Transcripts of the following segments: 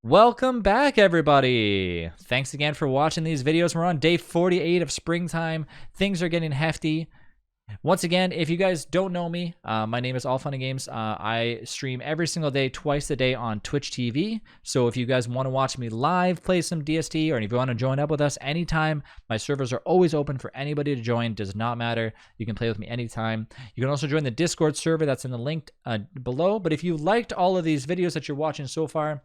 Welcome back, everybody. Thanks again for watching these videos. We're on day 48 of springtime. Things are getting hefty. Once again, if you guys don't know me, my name is All Fun and Games. I stream every single day, twice a day on Twitch TV. So if you guys want to watch me live, play some DST, or if you want to join up with us anytime, my servers are always open for anybody to join. Does not matter. You can play with me anytime. You can also join the Discord server that's in the link below. But if you liked all of these videos that you're watching so far,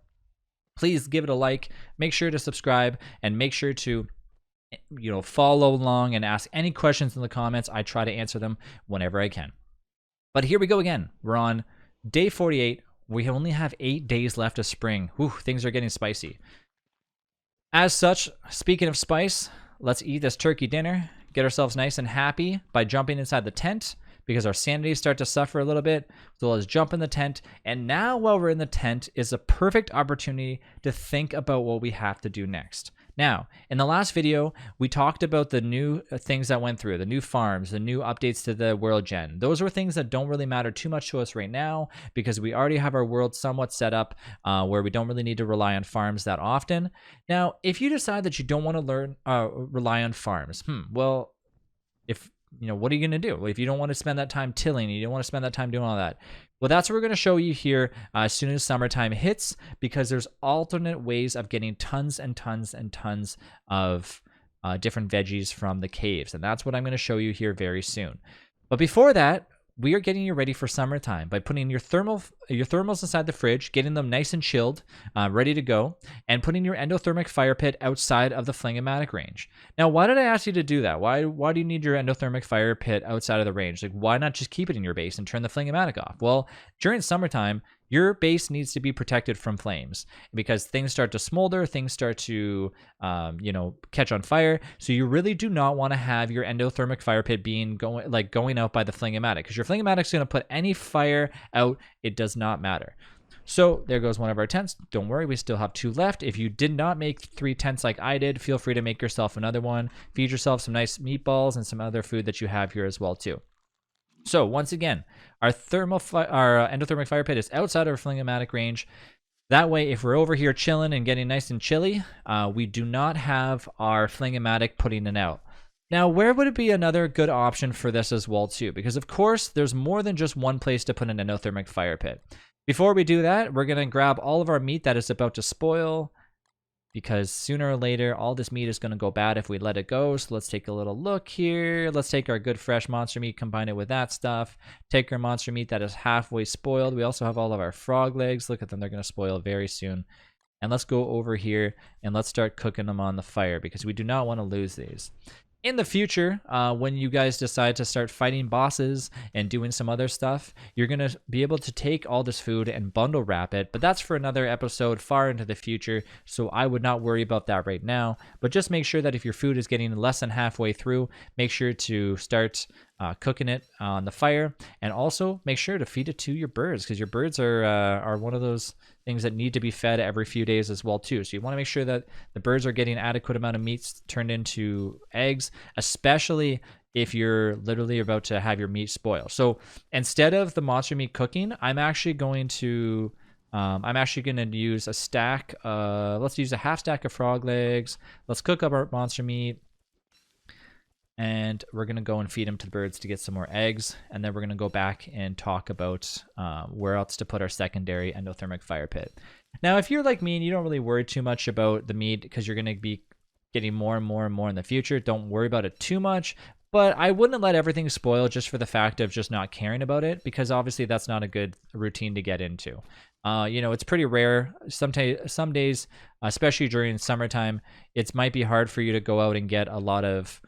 please give it a like, make sure to subscribe, and make sure to follow along and ask any questions in the comments. I try to answer them whenever I can. But here we go again. We're on day 48. We only have 8 days left of spring. Whew, things are getting spicy. As such, speaking of spice, let's eat this turkey dinner, get ourselves nice and happy by jumping inside the tent, because our sanities start to suffer a little bit. So let's jump in the tent. And now while we're in the tent is a perfect opportunity to think about what we have to do next. Now, in the last video, we talked about the new things that went through, the new farms, the new updates to the world gen. Those are things that don't really matter too much to us right now because we already have our world somewhat set up where we don't really need to rely on farms that often. Now, if you decide that you don't want to rely on farms, well, what are you going to do? If you don't want to spend that time tilling, you don't want to spend that time doing all that. Well, that's what we're going to show you here as soon as summertime hits, because there's alternate ways of getting tons and tons and tons of different veggies from the caves. And that's what I'm going to show you here very soon. But before that, we are getting you ready for summertime by putting your thermals inside the fridge, getting them nice and chilled, ready to go, and putting your endothermic fire pit outside of the fling-o-matic range. Now, why did I ask you to do that? Why do you need your endothermic fire pit outside of the range? Like, why not just keep it in your base and turn the fling-o-matic off? Well, during summertime, your base needs to be protected from flames because things start to smolder, things start to, catch on fire. So you really do not want to have your endothermic fire pit going out by the fling-o-matic, because your fling-o-matic's going to put any fire out. It does not matter. So there goes one of our tents. Don't worry, we still have 2 left. If you did not make 3 tents like I did, feel free to make yourself another one. Feed yourself some nice meatballs and some other food that you have here as well too. So once again, our endothermic fire pit is outside our fling-o-matic range. That way, if we're over here chilling and getting nice and chilly, we do not have our fling-o-matic putting it out. Now, where would it be another good option for this as well too? Because of course, there's more than just one place to put an endothermic fire pit. Before we do that, we're going to grab all of our meat that is about to spoil, because sooner or later, all this meat is going to go bad if we let it go. So let's take a little look here. Let's take our good fresh monster meat, combine it with that stuff. Take our monster meat that is halfway spoiled. We also have all of our frog legs. Look at them. They're going to spoil very soon. And let's go over here and let's start cooking them on the fire, because we do not want to lose these. In the future, when you guys decide to start fighting bosses and doing some other stuff, you're going to be able to take all this food and bundle wrap it, but that's for another episode far into the future, so I would not worry about that right now. But just make sure that if your food is getting less than halfway through, make sure to start cooking it on the fire, and also make sure to feed it to your birds, because your birds are one of those things that need to be fed every few days as well too. So you want to make sure that the birds are getting adequate amount of meat turned into eggs, especially if you're literally about to have your meat spoil. So instead of the monster meat cooking, I'm actually going to use a stack. Let's use a half stack of frog legs. Let's cook up our monster meat. And we're going to go and feed them to the birds to get some more eggs. And then we're going to go back and talk about where else to put our secondary endothermic fire pit. Now, if you're like me and you don't really worry too much about the meat because you're going to be getting more and more and more in the future, don't worry about it too much. But I wouldn't let everything spoil just for the fact of just not caring about it, because obviously that's not a good routine to get into. It's pretty rare. Some days, especially during summertime, it might be hard for you to go out and get a lot of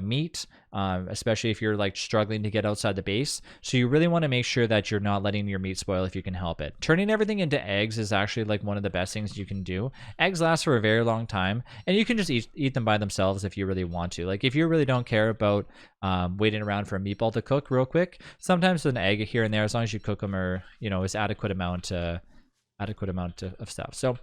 meat, especially if you're like struggling to get outside the base. So you really want to make sure that you're not letting your meat spoil if you can help it. Turning everything into eggs is actually like one of the best things you can do. Eggs last for a very long time, and you can just eat them by themselves if you really want to. Like if you really don't care about waiting around for a meatball to cook real quick, sometimes an egg here and there, as long as you cook them, or is adequate amount of stuff. So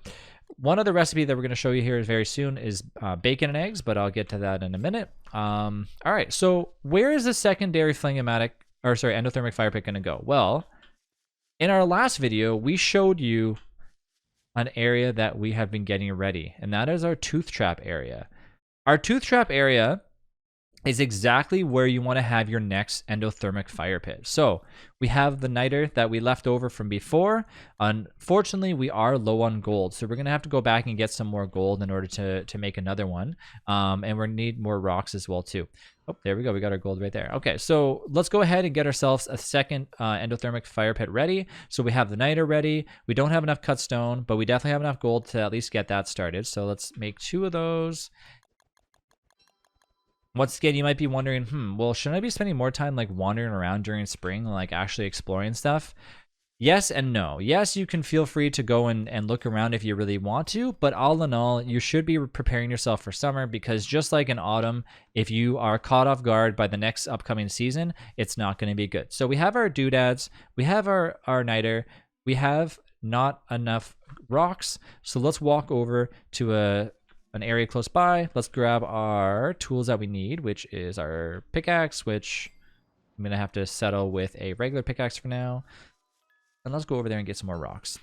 one other recipe that we're going to show you here very soon is bacon and eggs, but I'll get to that in a minute. All right, so where is the secondary endothermic fire pit going to go? Well, in our last video, we showed you an area that we have been getting ready, and that is our tooth trap area. Our tooth trap area is exactly where you want to have your next endothermic fire pit. So we have the niter that we left over from before. Unfortunately, we are low on gold, so we're gonna have to go back and get some more gold in order to make another one. And we need more rocks as well too. Oh, there we go. We got our gold right there. Okay, so let's go ahead and get ourselves a second endothermic fire pit ready. So we have the niter ready. We don't have enough cut stone, but we definitely have enough gold to at least get that started. So let's make 2 of those. Once again, you might be wondering, well, shouldn't I be spending more time like wandering around during spring and like actually exploring stuff? Yes and no. Yes, you can feel free to go and look around if you really want to, but all in all, you should be preparing yourself for summer, because just like in autumn, if you are caught off guard by the next upcoming season, it's not going to be good. So we have our doodads, we have our niter, we have not enough rocks, so let's walk over to an area close by. Let's grab our tools that we need, which is our pickaxe, which I'm gonna have to settle with a regular pickaxe for now. And let's go over there and get some more rocks.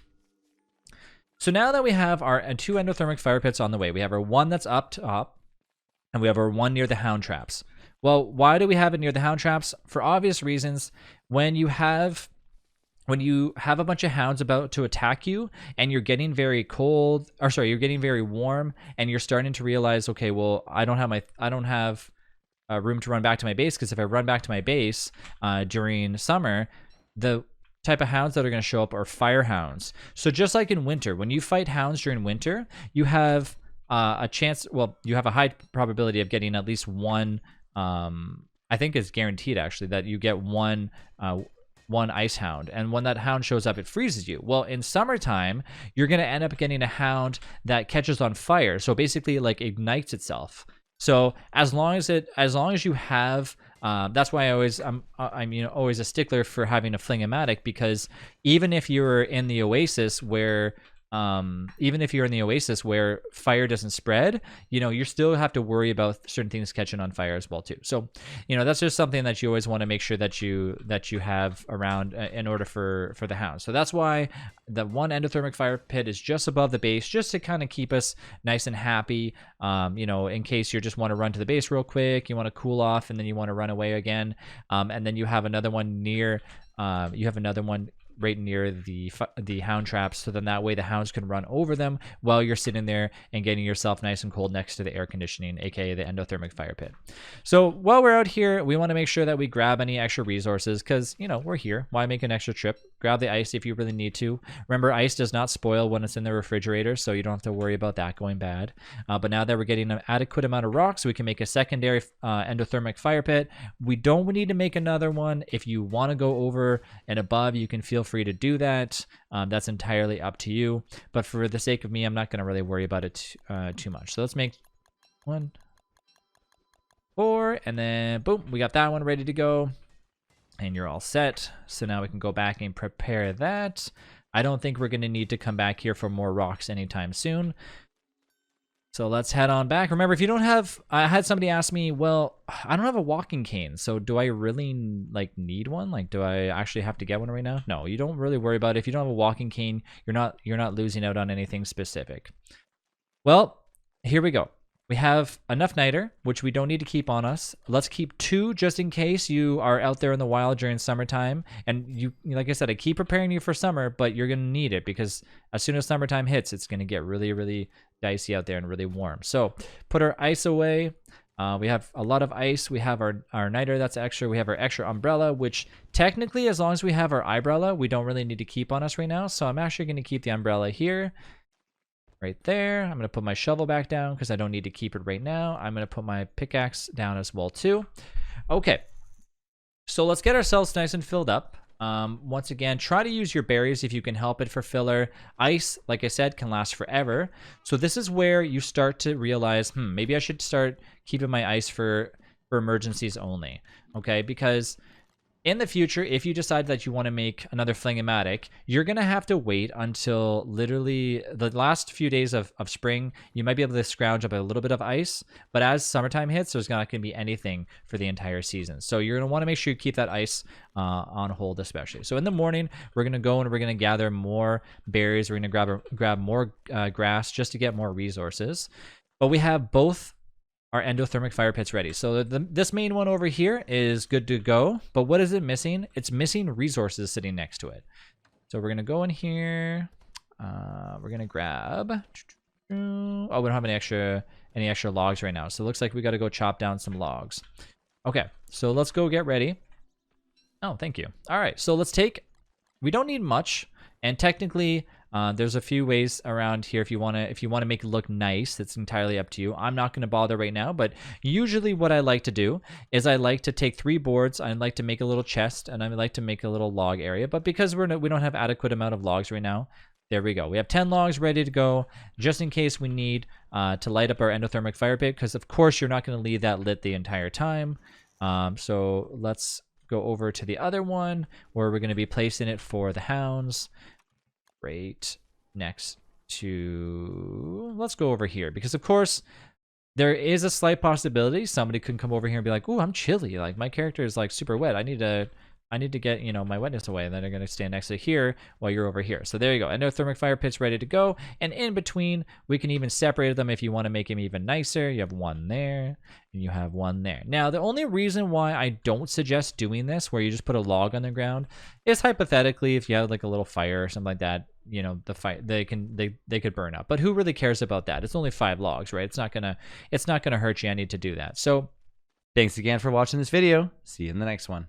So now that we have our 2 endothermic fire pits on the way, we have our one that's up top, and we have our one near the hound traps. Well, why do we have it near the hound traps? For obvious reasons. When you have a bunch of hounds about to attack you and you're getting very cold, or sorry, you're getting very warm, and you're starting to realize, okay, well, I don't have room to run back to my base, because if I run back to my base during summer, the type of hounds that are going to show up are fire hounds. So just like in winter, when you fight hounds during winter, you have a chance, well, you have a high probability of getting at least one, I think it's guaranteed actually, that you get one ice hound, and when that hound shows up, it freezes you. Well, in summertime, you're going to end up getting a hound that catches on fire, so basically like ignites itself. So as long as you have, that's why I'm always a stickler for having a fling-o-matic, because even if you're in the oasis where fire doesn't spread, you still have to worry about certain things catching on fire as well too. So, that's just something that you always want to make sure that you have around in order for the hound. So that's why the one endothermic fire pit is just above the base, just to kind of keep us nice and happy. In case you just want to run to the base real quick, you want to cool off, and then you want to run away again. And then you have another one right near the hound traps, so then that way the hounds can run over them while you're sitting there and getting yourself nice and cold next to the air conditioning, aka the endothermic fire pit. So while we're out here, we want to make sure that we grab any extra resources, because we're here. Why make an extra trip? Grab the ice if you really need to. Remember, ice does not spoil when it's in the refrigerator, so you don't have to worry about that going bad. But now that we're getting an adequate amount of rocks, we can make a secondary endothermic fire pit. We don't need to make another one. If you want to go over and above, you can feel free to do that. That's entirely up to you, but for the sake of me, I'm not going to really worry about it too much. So let's make 1, 4, and then boom, we got that one ready to go, and you're all set. So now we can go back and prepare that. I don't think we're going to need to come back here for more rocks anytime soon. So let's head on back. Remember, if you don't have, I had somebody ask me, well, I don't have a walking cane, so do I really need one? Like, do I actually have to get one right now? No, you don't really worry about it. If you don't have a walking cane, you're not losing out on anything specific. Well, here we go. We have enough niter, which we don't need to keep on us. Let's keep 2 just in case you are out there in the wild during summertime. And you, like I said, I keep preparing you for summer, but you're going to need it, because as soon as summertime hits, it's going to get really, really dicey out there and really warm. So put our ice away. We have a lot of ice. We have our niter that's extra. We have our extra umbrella, which technically, as long as we have our umbrella, we don't really need to keep on us right now. So I'm actually going to keep the umbrella here. Right there. I'm going to put my shovel back down because I don't need to keep it right now. I'm going to put my pickaxe down as well too. Okay, so let's get ourselves nice and filled up. Once again, try to use your berries if you can help it for filler. Ice, like I said, can last forever. So this is where you start to realize, maybe I should start keeping my ice for emergencies only. Okay, because In the future, if you decide that you want to make another Fling-O-Matic, you're going to have to wait until literally the last few days of spring. You might be able to scrounge up a little bit of ice, but as summertime hits, there's not going to be anything for the entire season. So you're going to want to make sure you keep that ice on hold especially. So in the morning, we're going to go and we're going to gather more berries. We're going to grab more grass just to get more resources. But we have both our endothermic fire pits ready. So this main one over here is good to go, but what is it missing? It's missing resources sitting next to it. So we're gonna go in here. We're gonna grab. Oh, we don't have any extra logs right now. So it looks like we got to go chop down some logs. Okay, so let's go get ready. Oh, thank you. All right, so let's take. We don't need much, and technically. There's a few ways around here if you want to make it look nice. It's entirely up to you. I'm not going to bother right now, but usually what I like to do is I like to take 3 boards. I like to make a little chest, and I like to make a little log area. But because we don't have adequate amount of logs right now, there we go. We have 10 logs ready to go, just in case we need to light up our endothermic fire pit. Because of course you're not going to leave that lit the entire time. So let's go over to the other one where we're going to be placing it for the hounds. Right next to, let's go over here, because of course there is a slight possibility somebody could come over here and be like, "Ooh, I'm chilly. Like my character is like super wet. I need to get, you know, my wetness away." And then they're going to stand next to here while you're over here. So there you go. Endothermic fire pit's ready to go. And in between, we can even separate them if you want to make them even nicer. You have one there and you have one there. Now, the only reason why I don't suggest doing this, where you just put a log on the ground, is hypothetically if you have like a little fire or something like that, you know, the fire they could burn up. But who really cares about that? It's only 5 logs, right? It's not gonna hurt you any to do that. So thanks again for watching this video. See you in the next one.